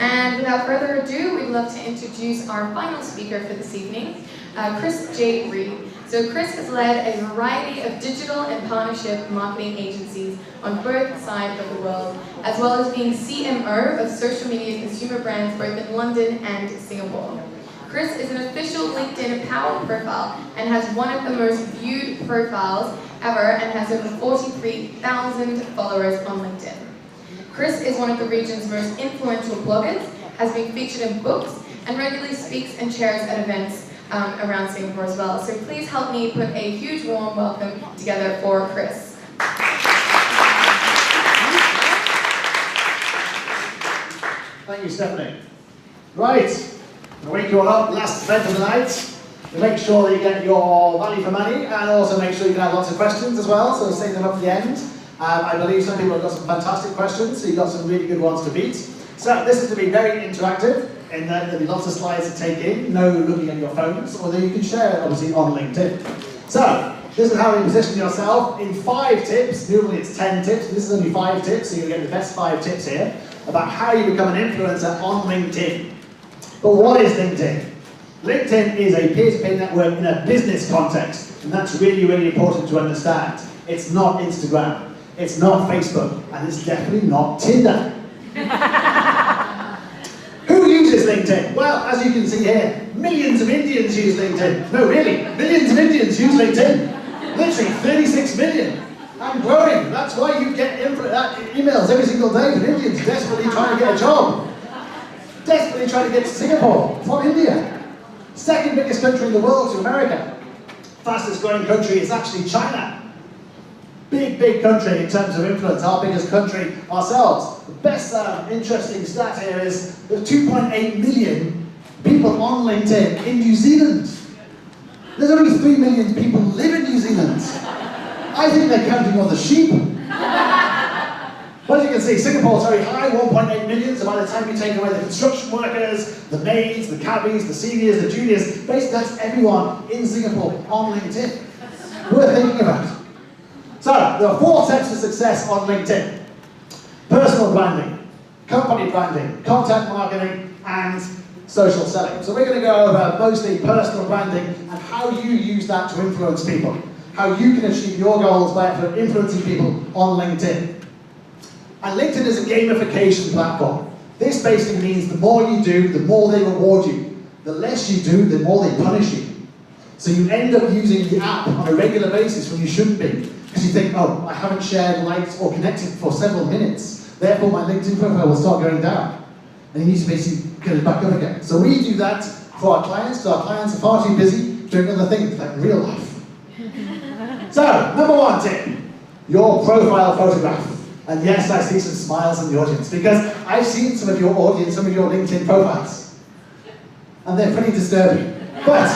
And without further ado, we'd love to introduce our final speaker for this evening, Chris J. Reed. So Chris has led a variety of digital and partnership marketing agencies on both sides of the world, as well as being CMO of social media consumer brands both in London and Singapore. Chris is an official LinkedIn Power profile and has one of the most viewed profiles ever and has over 43,000 followers on LinkedIn. Chris is one of the region's most influential bloggers, has been featured in books, and regularly speaks and chairs at events around Singapore as well. So please help me put a huge warm welcome together for Chris. Thank you, Stephanie. Right, I'll wake you all up, last event of the night. To make sure that you get your value for money and also make sure you can have lots of questions as well, so save them up for the end. I believe some people have got some fantastic questions, so you've got some really good ones to beat. So this is to be very interactive, in that there'll be lots of slides to take in, no looking at your phones, although you can share it obviously on LinkedIn. So, this is how you position yourself in 5 tips. Normally it's 10 tips, this is only 5 tips, so you'll get the best 5 tips here about how you become an influencer on LinkedIn. But what is LinkedIn? LinkedIn is a peer-to-peer network in a business context, and that's really, really important to understand. It's not Instagram. It's not Facebook, and it's definitely not Tinder. Who uses LinkedIn? Well, as you can see here, millions of Indians use LinkedIn. No, really, millions of Indians use LinkedIn. Literally 36 million. And growing. That's why you get emails every single day from Indians desperately trying to get a job. Desperately trying to get to Singapore from India. Second biggest country in the world to America. Fastest growing country is actually China. Big, big country in terms of influence, our biggest country ourselves. The best interesting stat here is there's 2.8 million people on LinkedIn in New Zealand. There's only 3 million people live in New Zealand. I think they're counting on the sheep. But as you can see, Singapore's very high, 1.8 million, so by the time you take away the construction workers, the maids, the cabbies, the seniors, the juniors, basically that's everyone in Singapore on LinkedIn. Worth thinking about. So, there are 4 steps to success on LinkedIn. Personal branding, company branding, content marketing, and social selling. So we're going to go over mostly personal branding and how you use that to influence people. How you can achieve your goals by influencing people on LinkedIn. And LinkedIn is a gamification platform. This basically means the more you do, the more they reward you. The less you do, the more they punish you. So you end up using the app on a regular basis when you shouldn't be. Because you think, oh, I haven't shared, liked, or connected for several minutes. Therefore, my LinkedIn profile will start going down. And you need to basically get it back up again. So we do that for our clients, because our clients are far too busy doing other things, like real life. So, number 1 tip, your profile photograph. And yes, I see some smiles in the audience, because I've seen some of your audience, some of your LinkedIn profiles. And they're pretty disturbing. But,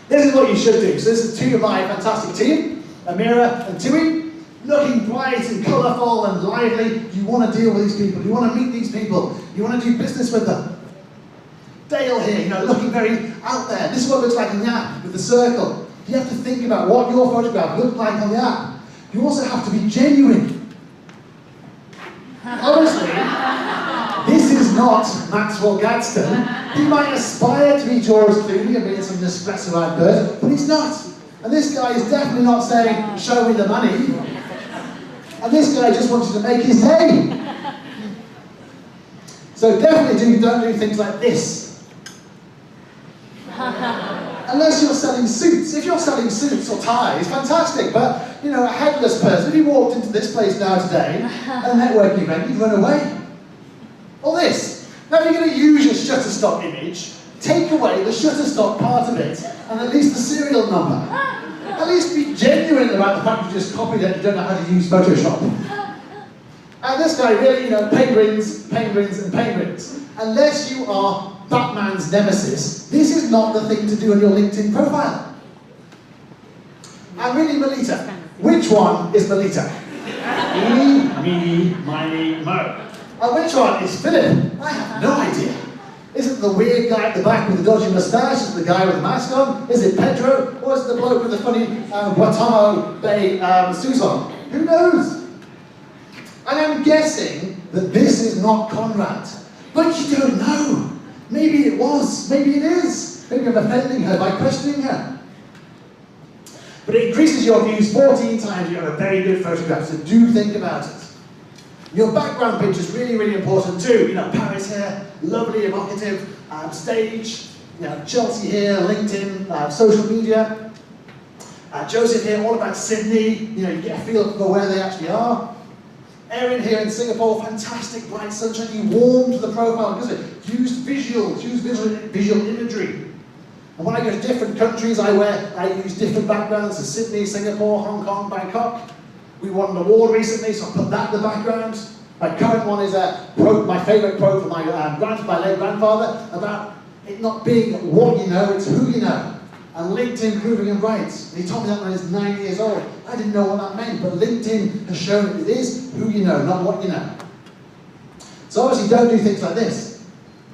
this is what you should do. So this is 2 of my fantastic team. Amira and Tui, looking bright and colourful and lively. You want to deal with these people, you want to meet these people, you want to do business with them. Dale here, you know, looking very out there. This is what it looks like in the app with the circle. You have to think about what your photograph looked like on the app. You also have to be genuine. Honestly, this is not Maxwell Gadsden. He might aspire to be George Clooney and be some Nespresso advert, but he's not. And this guy is definitely not saying, show me the money. And this guy just wanted to make his day. So definitely don't do things like this. Unless you're selling suits. If you're selling suits or ties, fantastic. But, you know, a headless person, if you walked into this place now today, at a networking event, you'd run away. Or this. Now if you're going to use your Shutterstock image, take away the Shutterstock part of it, and at least the serial number. At least be genuine about the fact you just copied it and you don't know how to use Photoshop. And this guy really, you know, penguins, penguins, and penguins. Unless you are Batman's nemesis, this is not the thing to do on your LinkedIn profile. And really, Melita. Which one is Melita? Eeny, meeny, miny, mo. And which one is Philip? I have no idea. Is it the weird guy at the back with the dodgy moustache? Is it the guy with the mask on? Is it Pedro? Or is it the bloke with the funny Guantanamo Bay suit on? Who knows? And I'm guessing that this is not Conrad. But you don't know. Maybe it was, maybe it is. Maybe I'm offending her by questioning her. But it increases your views 14 times. You have a very good photograph, so do think about it. Your background picture is really, really important too. You know, Paris here, lovely, evocative, stage. You know, Chelsea here, LinkedIn, social media. Joseph here, all about Sydney. You know, you get a feel for where they actually are. Erin here in Singapore, fantastic, bright sunshine. You warmed the profile because it used visuals, used visual imagery. And when I go to different countries, I use different backgrounds. So Sydney, Singapore, Hong Kong, Bangkok. We won an award recently, so I put that in the background. My current one is my favourite quote from my late grandfather about it not being what you know, it's who you know. And LinkedIn proving him right. And he told me that when I was 9 years old. I didn't know what that meant, but LinkedIn has shown it is who you know, not what you know. So obviously don't do things like this.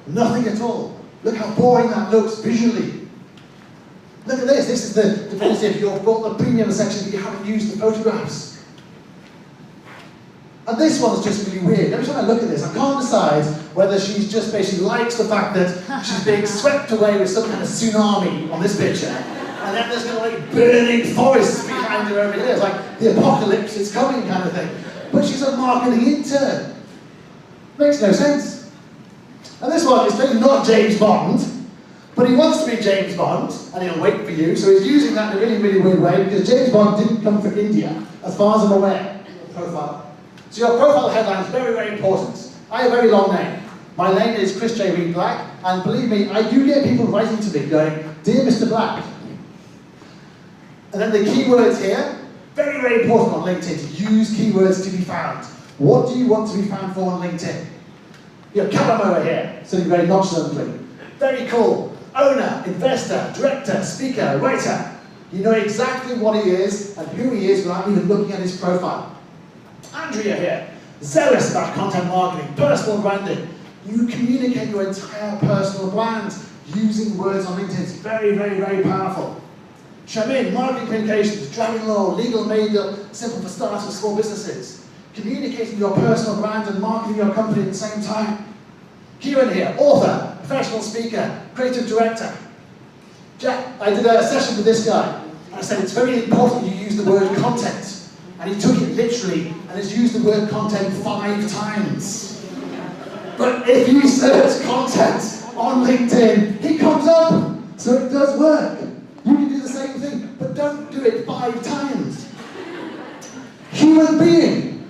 Nothing at all. Look how boring that looks visually. Look at this. This is the definitive. You've got the premium section, but you haven't used the photographs. And this one's just really weird. Every time I look at this, I can't decide whether she's just basically likes the fact that she's being swept away with some kind of tsunami on this picture. And then there's kind of like burning forests behind her over here. It's like the apocalypse is coming kind of thing. But she's a marketing intern. Makes no sense. And this one is clearly not James Bond, but he wants to be James Bond, and he'll wait for you. So he's using that in a really, really weird way, because James Bond didn't come from India, as far as I'm aware. Profile. So your profile headline is very, very important. I have a very long name. My name is Chris J. Reid Black, and believe me, I do get people writing to me going, "Dear Mr. Black." And then the keywords here, very, very important on LinkedIn, to use keywords to be found. What do you want to be found for on LinkedIn? You have Callum over here, sitting very nonchalantly. Very cool. Owner, investor, director, speaker, writer. You know exactly what he is and who he is without even looking at his profile. Andrea here, zealous about content marketing, personal branding. You communicate your entire personal brand using words on LinkedIn. It's very, very, very powerful. Shamin, marketing communications, driving law, legal media, simple for starters and small businesses. Communicating your personal brand and marketing your company at the same time. Kieran here, author, professional speaker, creative director. Jack, I did a session with this guy, and I said it's very important you use the word content. And he took it literally and has used the word content 5 times. But if you search content on LinkedIn, it comes up. So it does work. You can do the same thing, but don't do it 5 times. Human being.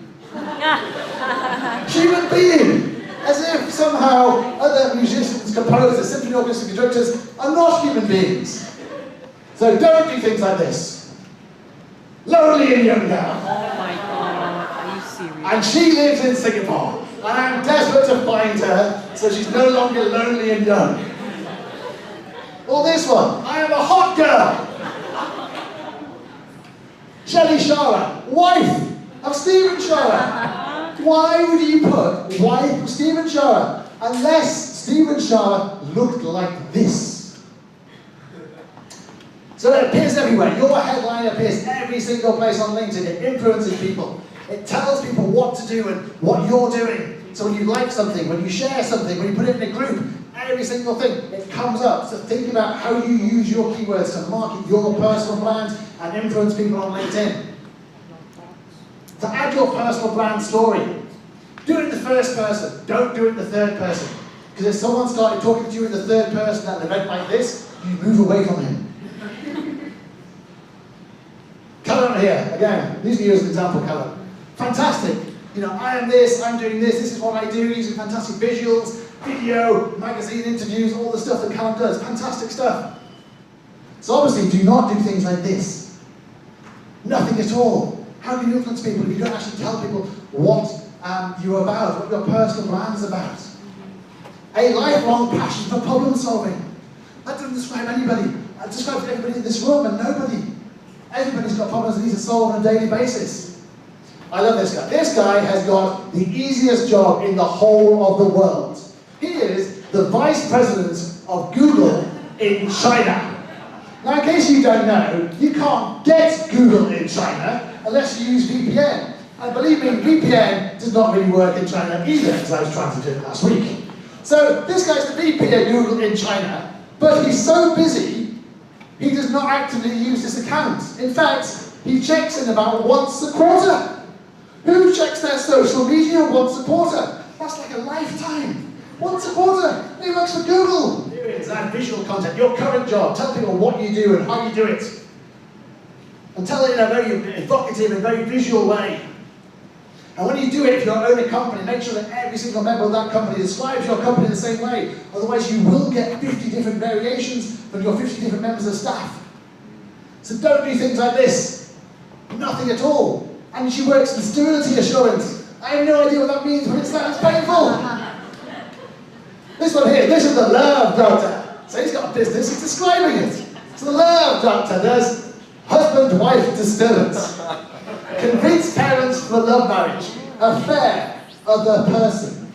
Human being. As if somehow other musicians, composers, symphony orchestra conductors are not human beings. So don't do things like this. Lonely and young now. Oh my God, are you serious? And she lives in Singapore. And I'm desperate to find her so she's no longer lonely and young. Or this one, I am a hot girl. Shelley Shara, wife of Stephen Shara. Why would you put wife of Stephen Shara unless Stephen Shara looked like this? So it appears everywhere. Your headline appears every single place on LinkedIn. It influences people. It tells people what to do and what you're doing. So when you like something, when you share something, when you put it in a group, every single thing, it comes up. So think about how you use your keywords to market your personal brand and influence people on LinkedIn. To add your personal brand story, do it in the first person. Don't do it in the third person. Because if someone started talking to you in the third person at an event like this, you move away from him. Callum here, again, these are you as an example, Callum. Fantastic. You know, I am this, I'm doing this is what I do, using fantastic visuals, video, magazine interviews, all the stuff that Callum does. Fantastic stuff. So obviously, do not do things like this. Nothing at all. How can you influence people if you don't actually tell people what you're about, what your personal brand is about? A lifelong passion for problem solving. That doesn't describe anybody. It describes everybody in this room and nobody. Everybody's got problems that need to solve on a daily basis. I love this guy. This guy has got the easiest job in the whole of the world. He is the vice president of Google in China. Now, in case you don't know, you can't get Google in China unless you use VPN. And believe me, VPN does not really work in China either, as I was trying to do it last week. So this guy's the VP at Google in China, but he's so busy, he does not actively use this account. In fact, he checks in about once a quarter. Who checks their social media once a quarter? That's like a lifetime. Once a quarter, he works for Google. Here it is, add visual content, your current job. Tell people what you do and how you do it. And tell it in a very evocative and very visual way. And when you do it, if you own a company, make sure that every single member of that company describes your company the same way. Otherwise, you will get 50 different variations from your 50 different members of staff. So don't do things like this. Nothing at all. And she works in sterility assurance. I have no idea what that means, but it sounds painful. This one here, this is the love doctor. So he's got a business, he's describing it. It's the love doctor. There's husband-wife disturbance. Convince parents for love marriage. Affair, other person.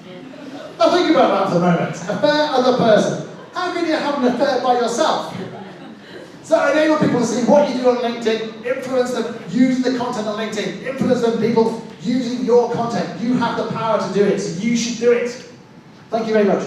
Now think about that for a moment. Affair, other person. How can you have an affair by yourself? So enable people to see what you do on LinkedIn, influence them using the content on LinkedIn, influence them people using your content. You have the power to do it, so you should do it. Thank you very much.